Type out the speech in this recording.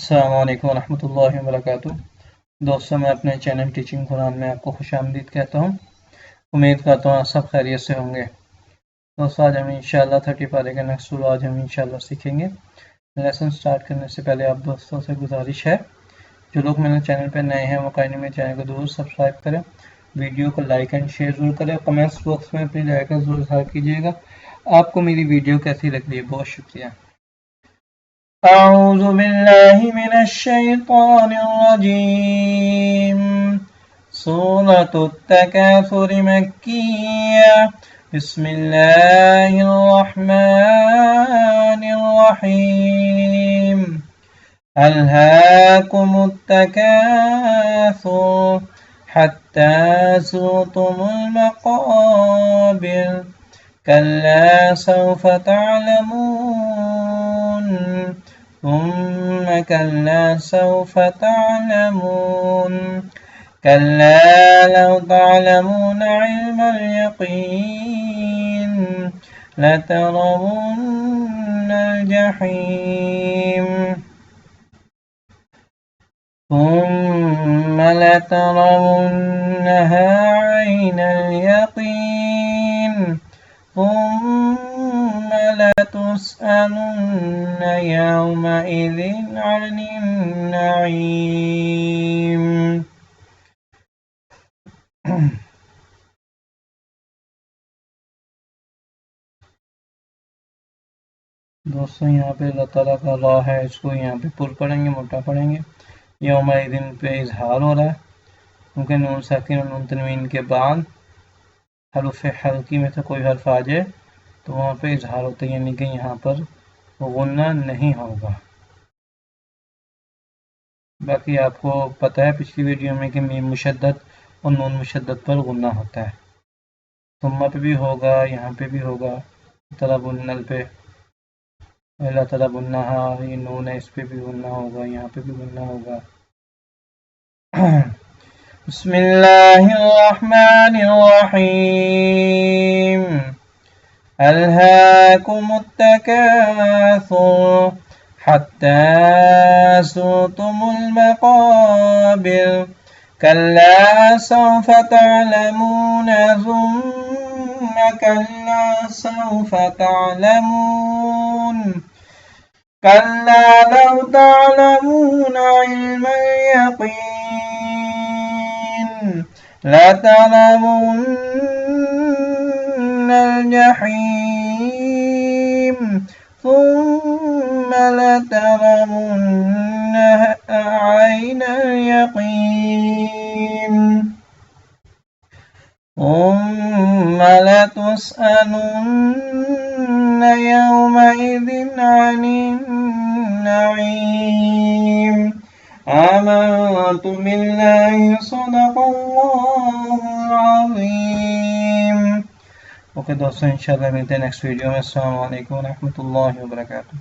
अस्सलाम वालेकुम रहमतुल्लाहि व बरकातुहू। दोस्तों, मैं अपने चैनल टीचिंग कुरान में आपको खुशामदीद कहता हूँ। उम्मीद करता हूँ आप सब खैरियत से होंगे। दोस्तों, आज हम इंशाअल्लाह 30 पारे का नेक्स्ट सूरा आज हम इंशाअल्लाह सीखेंगे। लेसन स्टार्ट करने से पहले आप दोस्तों से गुजारिश है, जो लोग मेरे चैनल पर नए हैं वो काइंडली मेरे चैनल को जरूर सब्सक्राइब करें, वीडियो को लाइक एंड शेयर जरूर करें, कमेंट्स बॉक्स में अपनी राय का जरूर इज़हार कीजिएगा। आपको मेरी वीडियो कैसी लग रही है, बहुत शुक्रिया। أعوذ بالله من الشيطان الرجيم سورة التكاثر مكية بسم الله الرحمن الرحيم ألهاكم التكاثر حتى زرتم المقابر كلا سوف تعلمون ثم كلا سوف تعلمون كلا لو تعلمون علم اليقين لترون الجحيم ثم لترونها عين اليقين ثم لتسألن يومئذ عن النعيم। दोस्तों, यहाँ पे अल्लाह ताला का रा है, इसको यहाँ पे पुर पढ़ेंगे, मोटा पढ़ेंगे। यौमइदिन पे इजहार हो रहा है क्योंकि नून साकिन और नून तनवीन के बाद हरुफ हल्की में से कोई हर्फ आ जाए तो वहाँ पे इजहार होता है, यानी कि यहाँ पर गुन्ना नहीं होगा। बाकी आपको पता है पिछली वीडियो में कि मीम मुशद्दद और नून मुशद्दद पर गुन्ना होता है। सुम्मा पे भी होगा, यहाँ पे भी होगा, तरबुन्नल पे अल्लाह तरबुन्नहा, ये नून है, इस पे भी गुन्ना होगा, यहाँ पे भी गुन्ना होगा। बिस्मिल्लाहिर्रहमानिर्रहीम अल्हाकुमुत्तकासुर हत्ता ज़ुरतुमुल मक़ाबिर कल्ला सौफ तअलमून थुम्मा कल्ला सौफ तअलमून कल्ला लौ तअलमून इल्मल यक़ीन लतरवुन्नल जहीम ثم لترونها عين اليقين ثم لتسألن يومئذ عن النعيم آمنت بالله صدق الله العظيم। ओके दोस्तों, इंशाल्लाह मिलते हैं नेक्स्ट वीडियो में। अस्सलाम वालेकुम रहमतुल्लाहि व बरकातुहू।